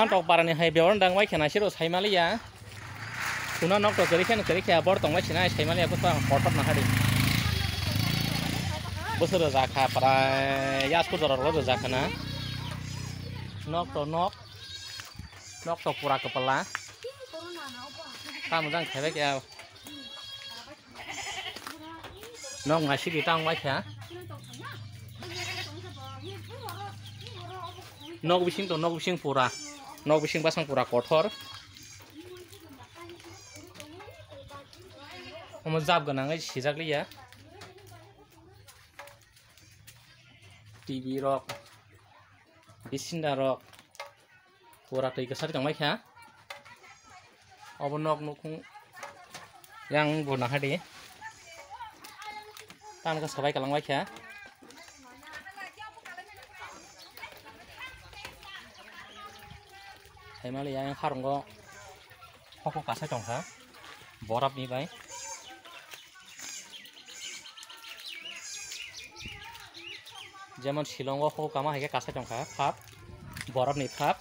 fan tok parani hai beon dang wai khena siro saimaliya tuna nok to kari khe bor tong wai china saimaliya ko hotop na hari bosoro jakha para yas ko doror lo jakha na nok to pura kepala tam jang khebe kya nok ngasi di tang wai kha nok bising pura nok bising basang pura kotor omo jab ganang sijakliya TV rok bisinda rok pura tei kesar tangmai kha obo nok nukung yang bona hadi tam ka sabai kalangmai kha saimali yang haronggo hoko kasa tongkha borap ni bai যেমন শিলংও হো কামা হাইকে কাছে টংখা puff বরফ নি puff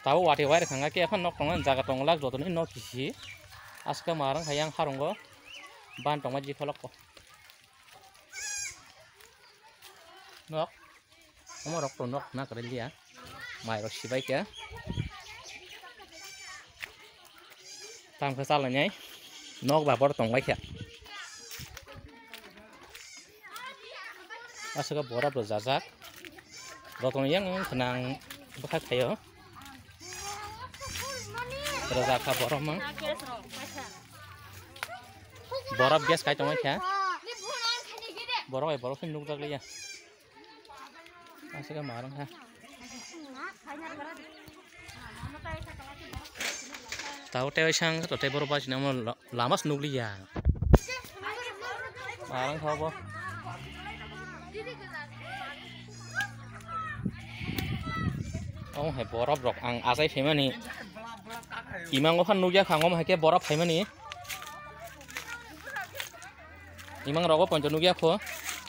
তাও ওয়াটি Y খাঙ্গা কে এখন knock টং জায়গা টং লাগ যতনি ন কিসি আজকে মারাং হাইয়াং হারঙ্গ বান টংমা জি ফলক নক ওমো রক নক না করে লিয়া মাই রক সিবাই কে তাম খা চাল নাই নক বা বর টংবাই কে asal borap berjajak, rotong yang senang bekas kayo, berjajak borap mang, borap gas kayak cuma ya, borap sih nukar liya, asal marang ha, tahu tewe sang, tahu tewe borap aja namun lamas nukliya, marang kau bo. Oh, hai borap rok ang asai femani. Imang ohan nuja khangom hai ke borap femani. Imang rok ponjo nuja kho.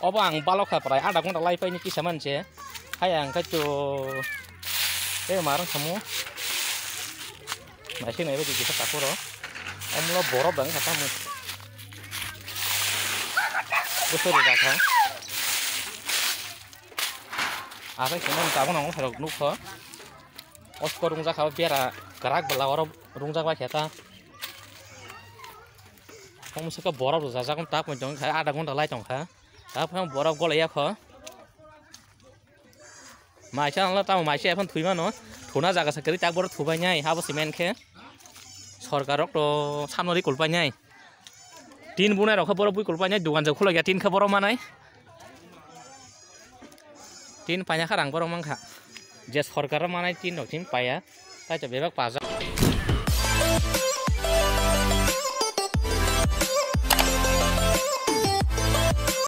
Obo ang balok kha prai ada gonta lai pai ni kisaman che. Hai ang ka chu marang samu. Masih nai beji kita takuro. Omlo borap dang kata mu. Besar dah kha. Asai femani ta gonong tharok nuk kho. Oskor rungja kau biara kerak belawar rungja kau kita, kamu suka borap tu saja kamu tak mencong kaya ada gonta lai cong kah, tapi kamu borap golek ya kah, macam lah tahu macam apa tuh mana, thuna jaga sekali tak borap tuh banyak, apa semen ke, sorkarok tu sama di kulpanya, tin bunai rok borap bui kulpanya, dugaan jauh lagi tin ke borap mana, tin banyak karang borap mangka. Jas sorkar mana tin dok tin payah, tapi bebek pasar.